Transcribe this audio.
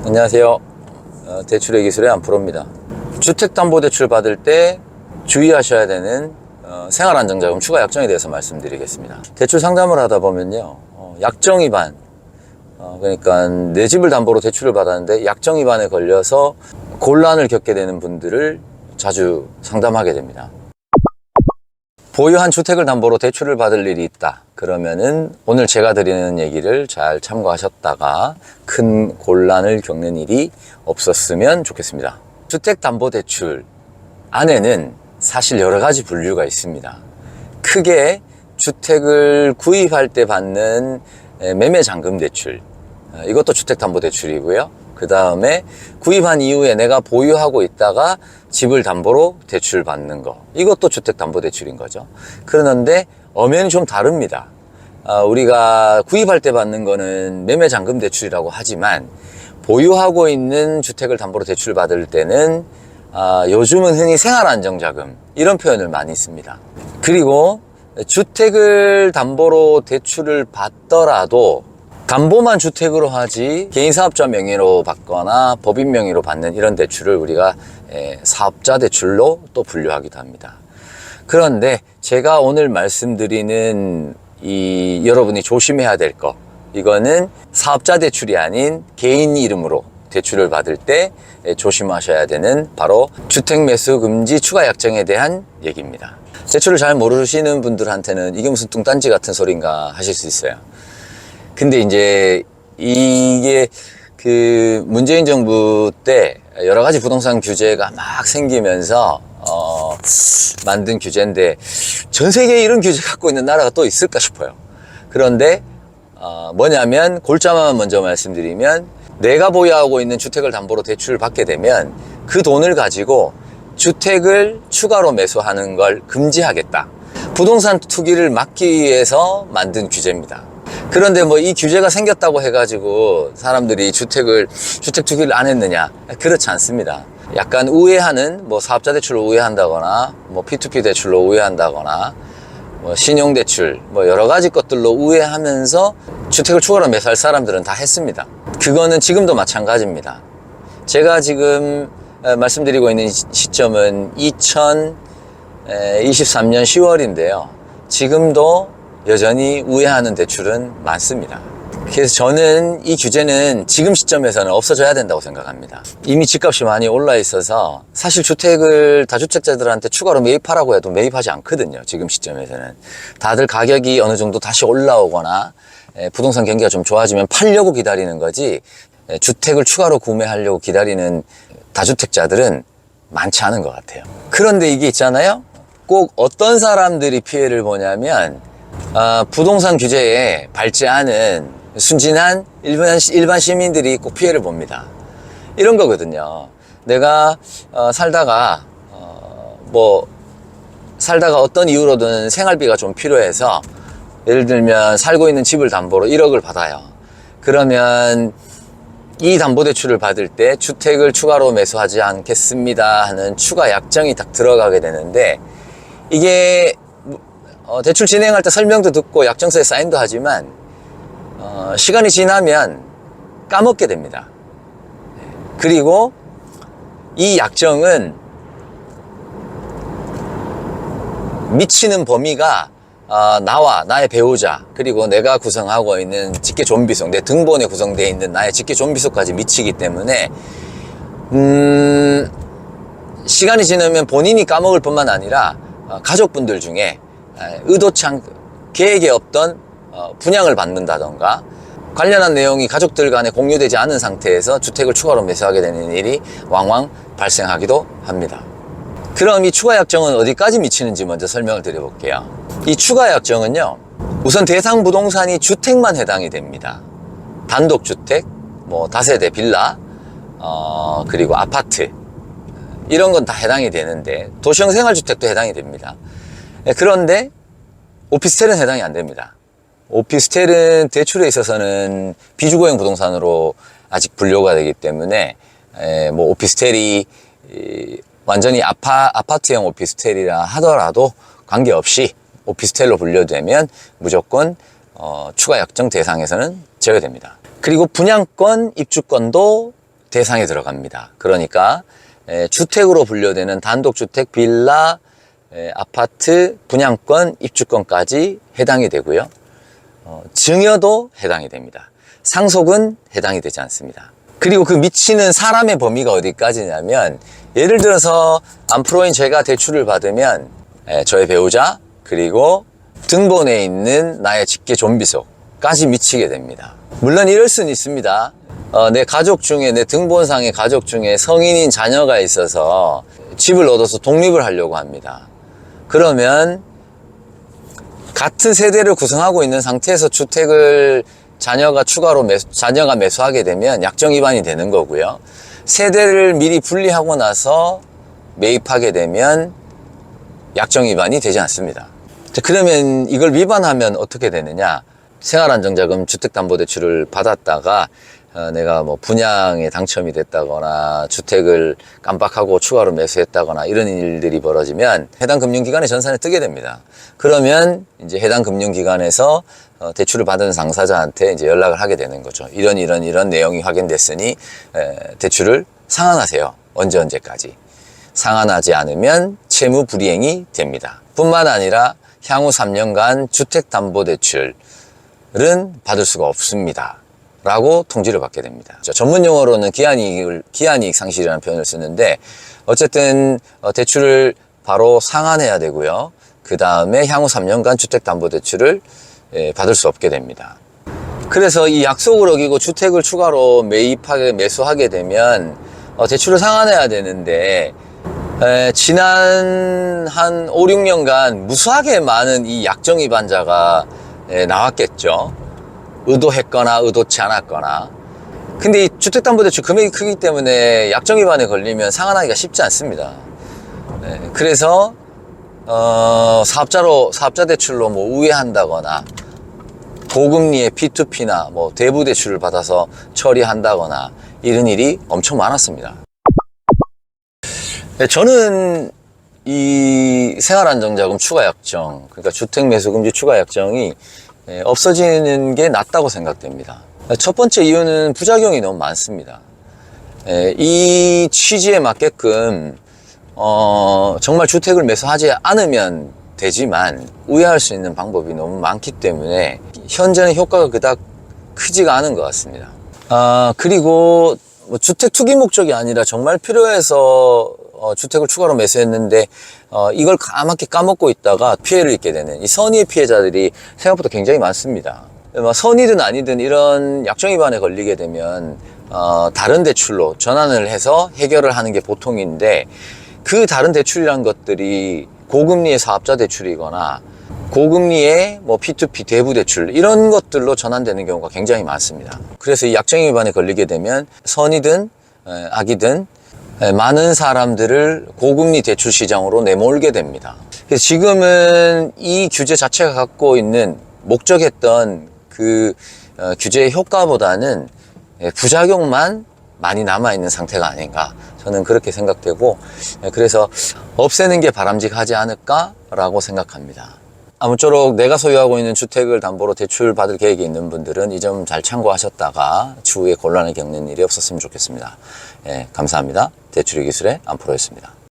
안녕하세요. 대출의 기술의 안프로입니다. 주택담보대출 받을 때 주의하셔야 되는 생활안정자금 추가 약정에 대해서 말씀드리겠습니다. 대출 상담을 하다 보면요, 약정 위반, 그러니까 내 집을 담보로 대출을 받았는데 약정 위반에 걸려서 곤란을 겪게 되는 분들을 자주 상담하게 됩니다. 보유한 주택을 담보로 대출을 받을 일이 있다. 그러면은 오늘 제가 드리는 얘기를 잘 참고하셨다가 큰 곤란을 겪는 일이 없었으면 좋겠습니다. 주택담보대출 안에는 사실 여러 가지 분류가 있습니다. 크게 주택을 구입할 때 받는 매매잔금대출, 이것도 주택담보대출이고요. 그 다음에 구입한 이후에 내가 보유하고 있다가 집을 담보로 대출 받는 거, 이것도 주택담보대출인 거죠. 그러는데 엄연히 좀 다릅니다. 우리가 구입할 때 받는 거는 매매잔금대출이라고 하지만 보유하고 있는 주택을 담보로 대출 받을 때는 요즘은 흔히 생활안정자금, 이런 표현을 많이 씁니다. 그리고 주택을 담보로 대출을 받더라도 담보만 주택으로 하지 개인사업자 명의로 받거나 법인 명의로 받는 이런 대출을 우리가 사업자 대출로 또 분류하기도 합니다. 그런데 제가 오늘 말씀드리는 이 여러분이 조심해야 될 거, 이거는 사업자 대출이 아닌 개인 이름으로 대출을 받을 때 조심하셔야 되는 바로 주택매수금지 추가약정에 대한 얘기입니다. 대출을 잘 모르시는 분들한테는 이게 무슨 뚱딴지 같은 소린가 하실 수 있어요. 근데 이제 이게 그 문재인 정부 때 여러 가지 부동산 규제가 막 생기면서 만든 규제인데 전 세계에 이런 규제 갖고 있는 나라가 또 있을까 싶어요. 그런데 뭐냐면 골자만 먼저 말씀드리면, 내가 보유하고 있는 주택을 담보로 대출을 받게 되면 그 돈을 가지고 주택을 추가로 매수하는 걸 금지하겠다. 부동산 투기를 막기 위해서 만든 규제입니다. 그런데 뭐 이 규제가 생겼다고 해가지고 사람들이 주택 투기를 안 했느냐? 그렇지 않습니다. 약간 우회하는, 뭐 사업자 대출로 우회한다거나, 뭐 P2P 대출로 우회한다거나, 뭐 신용대출, 뭐 여러 가지 것들로 우회하면서 주택을 추가로 매수할 사람들은 다 했습니다. 그거는 지금도 마찬가지입니다. 제가 지금 말씀드리고 있는 시점은 2023년 10월인데요. 지금도 여전히 우회하는 대출은 많습니다. 그래서 저는 이 규제는 지금 시점에서는 없어져야 된다고 생각합니다. 이미 집값이 많이 올라 있어서 사실 주택을 다주택자들한테 추가로 매입하라고 해도 매입하지 않거든요. 지금 시점에서는 다들 가격이 어느 정도 다시 올라오거나 부동산 경기가 좀 좋아지면 팔려고 기다리는 거지, 주택을 추가로 구매하려고 기다리는 다주택자들은 많지 않은 것 같아요. 그런데 이게 있잖아요, 꼭 어떤 사람들이 피해를 보냐면 부동산 규제에 밟지 않은 순진한 일반 시민들이 꼭 피해를 봅니다. 이런 거거든요. 내가 살다가 어떤 이유로든 생활비가 좀 필요해서, 예를 들면 살고 있는 집을 담보로 1억을 받아요. 그러면 이 담보대출을 받을 때 주택을 추가로 매수하지 않겠습니다 하는 추가 약정이 딱 들어가게 되는데, 이게 대출 진행할 때 설명도 듣고 약정서에 사인도 하지만 시간이 지나면 까먹게 됩니다. 그리고 이 약정은 미치는 범위가 나와 나의 배우자, 그리고 내가 구성하고 있는 직계존비속, 내 등본에 구성되어 있는 나의 직계존비속까지 미치기 때문에 시간이 지나면 본인이 까먹을 뿐만 아니라 가족분들 중에 의도치 않게 계획에 없던 분양을 받는다던가 관련한 내용이 가족들 간에 공유되지 않은 상태에서 주택을 추가로 매수하게 되는 일이 왕왕 발생하기도 합니다. 그럼 이 추가약정은 어디까지 미치는지 먼저 설명을 드려볼게요. 이 추가약정은요, 우선 대상 부동산이 주택만 해당이 됩니다. 단독주택, 뭐 다세대 빌라, 그리고 아파트, 이런 건 다 해당이 되는데, 도시형 생활주택도 해당이 됩니다. 그런데 오피스텔은 해당이 안 됩니다. 오피스텔은 대출에 있어서는 비주거형 부동산으로 아직 분류가 되기 때문에 뭐 오피스텔이 완전히 아파트형 오피스텔이라 하더라도 관계없이 오피스텔로 분류되면 무조건 추가 약정 대상에서는 제외됩니다. 그리고 분양권, 입주권도 대상에 들어갑니다. 그러니까 주택으로 분류되는 단독주택, 빌라, 아파트, 분양권, 입주권까지 해당이 되고요. 증여도 해당이 됩니다. 상속은 해당이 되지 않습니다. 그리고 그 미치는 사람의 범위가 어디까지냐면, 예를 들어서 암프로인 제가 대출을 받으면 저의 배우자 그리고 등본에 있는 나의 직계 존비속까지 미치게 됩니다. 물론 이럴 수는 있습니다. 내 가족 중에, 내 등본상의 가족 중에 성인인 자녀가 있어서 집을 얻어서 독립을 하려고 합니다. 그러면 같은 세대를 구성하고 있는 상태에서 주택을 자녀가 매수하게 되면 약정 위반이 되는 거고요. 세대를 미리 분리하고 나서 매입하게 되면 약정 위반이 되지 않습니다. 그러면 이걸 위반하면 어떻게 되느냐? 생활안정자금 주택담보대출을 받았다가 내가 뭐 분양에 당첨이 됐다거나 주택을 깜빡하고 추가로 매수했다거나 이런 일들이 벌어지면 해당 금융기관의 전산에 뜨게 됩니다. 그러면 이제 해당 금융기관에서 대출을 받은 당사자한테 이제 연락을 하게 되는 거죠. 이런 내용이 확인됐으니 대출을 상환하세요. 언제까지. 상환하지 않으면 채무 불이행이 됩니다. 뿐만 아니라 향후 3년간 주택담보대출은 받을 수가 없습니다. 라고 통지를 받게 됩니다. 전문 용어로는 기한이익 상실이라는 표현을 쓰는데, 어쨌든 대출을 바로 상환해야 되고요. 그 다음에 향후 3년간 주택담보대출을 받을 수 없게 됩니다. 그래서 이 약속을 어기고 주택을 추가로 매수하게 되면 대출을 상환해야 되는데, 지난 한 5, 6년간 무수하게 많은 이 약정 위반자가 나왔겠죠. 의도했거나 의도치 않았거나. 근데 이 주택담보대출 금액이 크기 때문에 약정 위반에 걸리면 상환하기가 쉽지 않습니다. 그래서 사업자 대출로 뭐 우회한다거나, 고금리의 P2P나 뭐 대부 대출을 받아서 처리한다거나 이런 일이 엄청 많았습니다. 저는 이 생활안정자금 추가약정, 그러니까 주택매수금지 추가약정이 없어지는 게 낫다고 생각됩니다. 첫 번째 이유는 부작용이 너무 많습니다. 이 취지에 맞게끔 정말 주택을 매수하지 않으면 되지만 우회할 수 있는 방법이 너무 많기 때문에 현재는 효과가 그닥 크지가 않은 것 같습니다. 그리고 뭐 주택 투기 목적이 아니라 정말 필요해서 주택을 추가로 매수했는데 이걸 까맣게 까먹고 있다가 피해를 입게 되는 이 선의의 피해자들이 생각보다 굉장히 많습니다. 선의든 아니든 이런 약정 위반에 걸리게 되면 다른 대출로 전환을 해서 해결을 하는 게 보통인데, 그 다른 대출이란 것들이 고금리의 사업자 대출이거나 고금리의 뭐 P2P 대부 대출 이런 것들로 전환되는 경우가 굉장히 많습니다. 그래서 이 약정 위반에 걸리게 되면 선이든 악이든 많은 사람들을 고금리 대출 시장으로 내몰게 됩니다. 그래서 지금은 이 규제 자체가 갖고 있는 목적했던 그 규제의 효과보다는 부작용만 많이 남아있는 상태가 아닌가, 저는 그렇게 생각되고, 그래서 없애는 게 바람직하지 않을까라고 생각합니다. 아무쪼록 내가 소유하고 있는 주택을 담보로 대출 받을 계획이 있는 분들은 이 점 잘 참고하셨다가 추후에 곤란을 겪는 일이 없었으면 좋겠습니다. 감사합니다. 대출의 기술의 안프로였습니다.